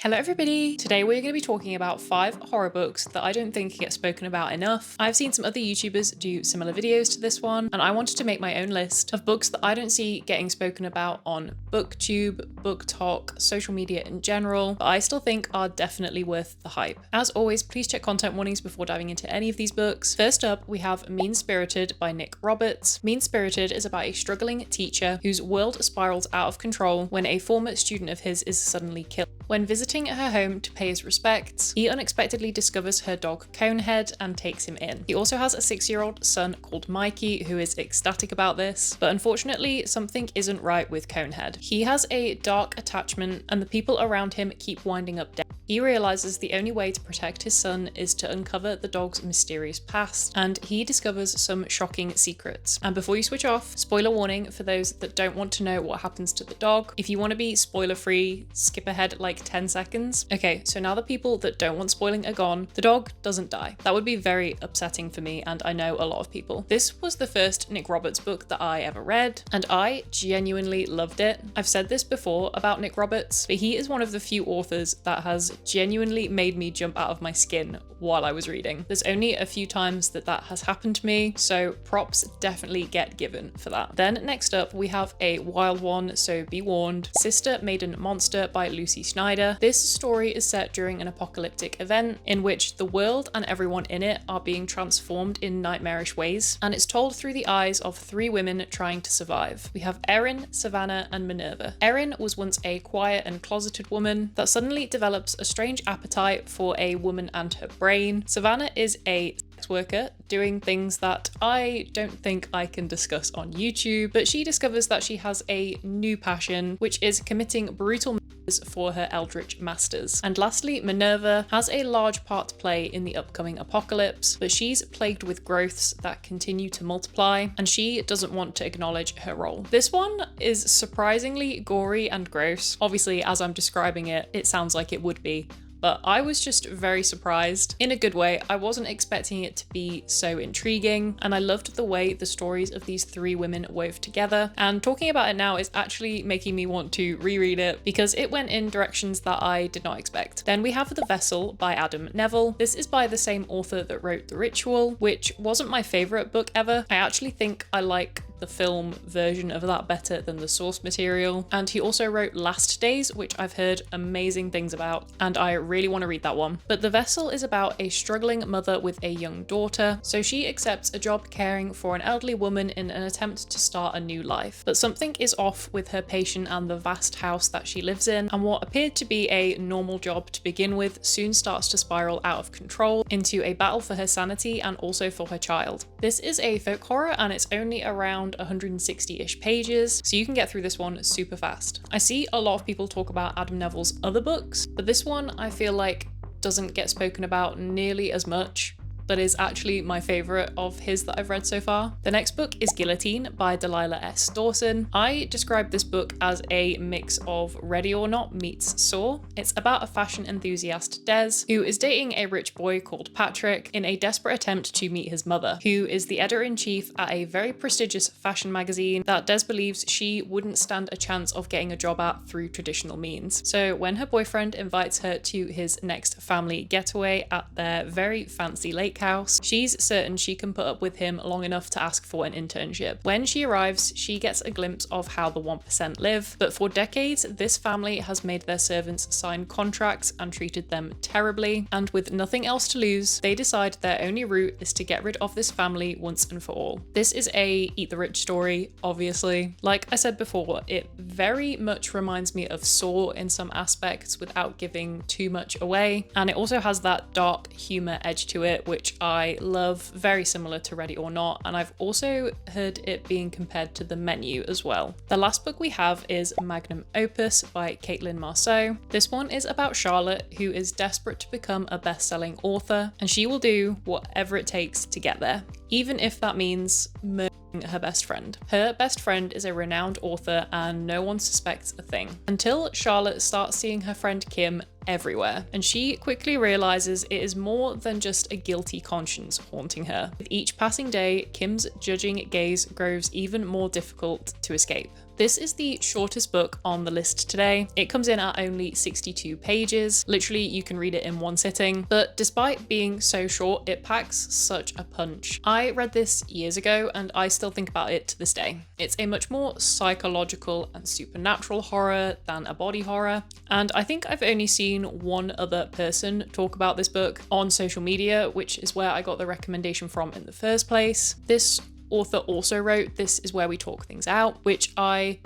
Hello everybody! Today we're going to be talking about 5 horror books that I don't think get spoken about enough. I've seen some other YouTubers do similar videos to this one, and I wanted to make my own list of books that I don't see getting spoken about on booktube, booktok, social media in general, but I still think are definitely worth the hype. As always, please check content warnings before diving into any of these books. First up, we have Mean-Spirited by Nick Roberts. Mean-Spirited is about a struggling teacher whose world spirals out of control when a former student of his is suddenly killed. When visiting her home to pay his respects, he unexpectedly discovers her dog Conehead and takes him in. He also has a 6-year-old son called Mikey who is ecstatic about this, but unfortunately something isn't right with Conehead. He has a dark attachment and the people around him keep winding up dead. He realizes the only way to protect his son is to uncover the dog's mysterious past, and he discovers some shocking secrets. And before you switch off, spoiler warning for those that don't want to know what happens to the dog. If you want to be spoiler free, skip ahead like 10 seconds. Okay, so now the people that don't want spoiling are gone. The dog doesn't die. That would be very upsetting for me, and I know a lot of people. This was the first Nick Roberts book that I ever read, and I genuinely loved it. I've said this before about Nick Roberts, but he is one of the few authors that has genuinely made me jump out of my skin while I was reading. There's only a few times that has happened to me, so props definitely get given for that. Then next up we have a wild one, so be warned. Sister, Maiden, Monster by Lucy Snyder. This story is set during an apocalyptic event in which the world and everyone in it are being transformed in nightmarish ways, and it's told through the eyes of 3 women trying to survive. We have Erin, Savannah, and Minerva. Erin was once a quiet and closeted woman that suddenly develops a strange appetite for a woman and her brain. Savannah is a sex worker doing things that I don't think I can discuss on YouTube, but she discovers that she has a new passion, which is committing brutal murders for her eldritch masters. And lastly, Minerva has a large part to play in the upcoming apocalypse, but she's plagued with growths that continue to multiply, and she doesn't want to acknowledge her role. This one is surprisingly gory and gross. Obviously, as I'm describing it, it sounds like it would be, but I was just very surprised in a good way. I wasn't expecting it to be so intriguing, and I loved the way the stories of these 3 women wove together, and talking about it now is actually making me want to reread it because it went in directions that I did not expect. Then we have The Vessel by Adam Nevill. This is by the same author that wrote The Ritual, which wasn't my favourite book ever. I actually think I like the film version of that better than the source material, and he also wrote Last Days, which I've heard amazing things about, and I really want to read that one. But The Vessel is about a struggling mother with a young daughter, so she accepts a job caring for an elderly woman in an attempt to start a new life. But something is off with her patient and the vast house that she lives in, and what appeared to be a normal job to begin with soon starts to spiral out of control into a battle for her sanity and also for her child. This is a folk horror, and it's only around 160-ish pages, so you can get through this one super fast. I see a lot of people talk about Adam Nevill's other books, but this one I feel like doesn't get spoken about nearly as much, but is actually my favourite of his that I've read so far. The next book is Guillotine by Delilah S. Dawson. I describe this book as a mix of Ready or Not meets Saw. It's about a fashion enthusiast, Des, who is dating a rich boy called Patrick in a desperate attempt to meet his mother, who is the editor-in-chief at a very prestigious fashion magazine that Des believes she wouldn't stand a chance of getting a job at through traditional means. So when her boyfriend invites her to his next family getaway at their very fancy lake house, she's certain she can put up with him long enough to ask for an internship. When she arrives, she gets a glimpse of how the 1% live, but for decades this family has made their servants sign contracts and treated them terribly, and with nothing else to lose, they decide their only route is to get rid of this family once and for all. This is a eat the rich story, obviously. Like I said before, it very much reminds me of Saw in some aspects without giving too much away, and it also has that dark humor edge to it, which I love, very similar to Ready or Not, and I've also heard it being compared to The Menu as well. The last book we have is Magnum Opus by Caitlin Marceau. This one is about Charlotte, who is desperate to become a best-selling author, and she will do whatever it takes to get there, even if that means murdering her best friend. Her best friend is a renowned author and no one suspects a thing, until Charlotte starts seeing her friend Kim everywhere, and she quickly realizes it is more than just a guilty conscience haunting her. With each passing day, Kim's judging gaze grows even more difficult to escape. This is the shortest book on the list today. It comes in at only 62 pages. Literally, you can read it in one sitting, but despite being so short, it packs such a punch. I read this years ago and I still think about it to this day. It's a much more psychological and supernatural horror than a body horror, and I think I've only seen one other person talk about this book on social media, which is where I got the recommendation from in the first place. This author also wrote This Is Where We Talk Things Out, which I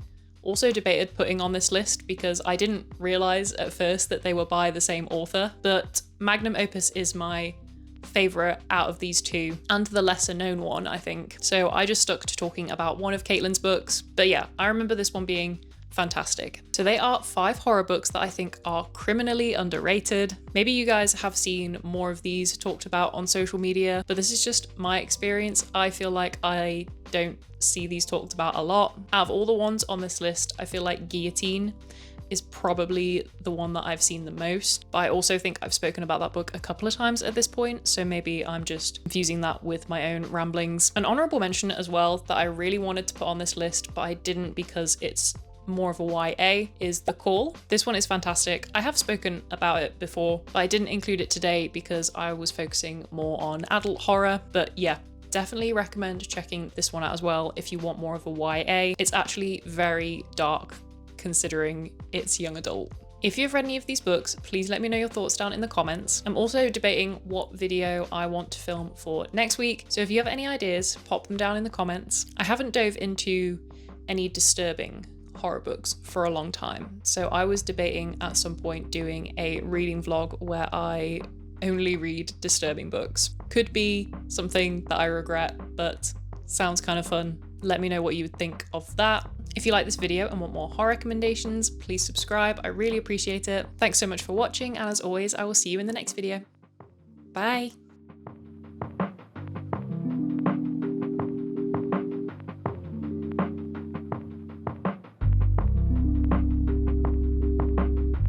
also debated putting on this list because I didn't realize at first that they were by the same author, but Magnum Opus is my favorite out of these two and the lesser known one, I think. So I just stuck to talking about one of Caitlin's books. But yeah, I remember this one being fantastic. So they are 5 horror books that I think are criminally underrated. Maybe you guys have seen more of these talked about on social media, but this is just my experience. I feel like I don't see these talked about a lot. Out of all the ones on this list, I feel like Guillotine is probably the one that I've seen the most, but I also think I've spoken about that book a couple of times at this point, so maybe I'm just confusing that with my own ramblings. An honorable mention as well that I really wanted to put on this list, but I didn't because it's more of a YA, is The Call. This one is fantastic. I have spoken about it before, but I didn't include it today because I was focusing more on adult horror. But yeah, definitely recommend checking this one out as well if you want more of a YA. It's actually very dark considering it's young adult. If you've read any of these books, please let me know your thoughts down in the comments. I'm also debating what video I want to film for next week, so if you have any ideas, pop them down in the comments. I haven't dove into any disturbing horror books for a long time, so I was debating at some point doing a reading vlog where I only read disturbing books. Could be something that I regret, but sounds kind of fun. Let me know what you would think of that. If you like this video and want more horror recommendations, please subscribe. I really appreciate it. Thanks so much for watching, and as always, I will see you in the next video. Bye!